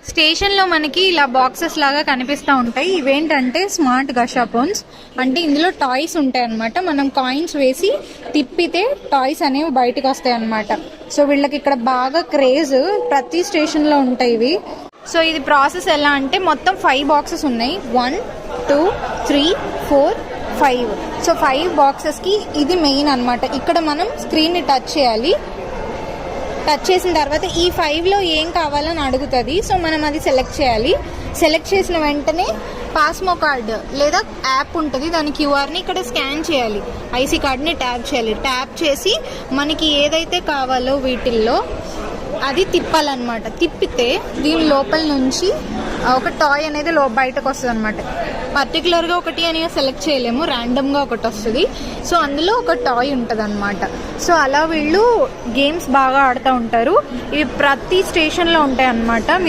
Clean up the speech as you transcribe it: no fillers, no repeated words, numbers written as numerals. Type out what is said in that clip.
స్టేషన్లో మనకి ఇలా బాక్సెస్ లాగా కనిపిస్తూ ఉంటాయి. ఇవేంటంటే స్మార్ట్ గషాపోన్స్, అంటే ఇందులో టాయ్స్ ఉంటాయి అనమాట. మనం కాయిన్స్ వేసి తిప్పితే టాయ్స్ అనేవి బయటకు వస్తాయి అనమాట. సో వీళ్ళకి ఇక్కడ బాగా క్రేజ్, ప్రతి స్టేషన్లో ఉంటాయి ఇవి. సో ఇది ప్రాసెస్ ఎలా అంటే మొత్తం 5 బాక్సెస్ ఉన్నాయి. 1 2 3 4 5. సో 5 బాక్సెస్కి ఇది మెయిన్ అనమాట. ఇక్కడ మనం స్క్రీన్ని టచ్ చేయాలి. టచ్ చేసిన తర్వాత ఈ 5లో ఏం కావాలని అడుగుతుంది. సో మనం అది సెలెక్ట్ చేయాలి. సెలెక్ట్ చేసిన వెంటనే పాస్మో కార్డ్ లేదా యాప్ ఉంటుంది, దాని క్యూఆర్ని ఇక్కడ స్కాన్ చేయాలి. ఐసీ కార్డ్ని ట్యాప్ చేయాలి. ట్యాప్ చేసి మనకి ఏదైతే కావాలో వీటిల్లో అది తిప్పాలన్నమాట. తిప్పితే దీని లోపల నుంచి ఒక టాయ్ అనేది బయటకు వస్తుంది అనమాట. పర్టికులర్గా ఒకటి అని సెలెక్ట్ చేయలేము, ర్యాండమ్గా ఒకటి వస్తుంది. సో అందులో ఒక టాయ్ ఉంటుంది అనమాట. సో అలా వీళ్ళు గేమ్స్ బాగా ఆడుతూ ఉంటారు. ఇవి ప్రతి స్టేషన్లో ఉంటాయి అన్నమాట.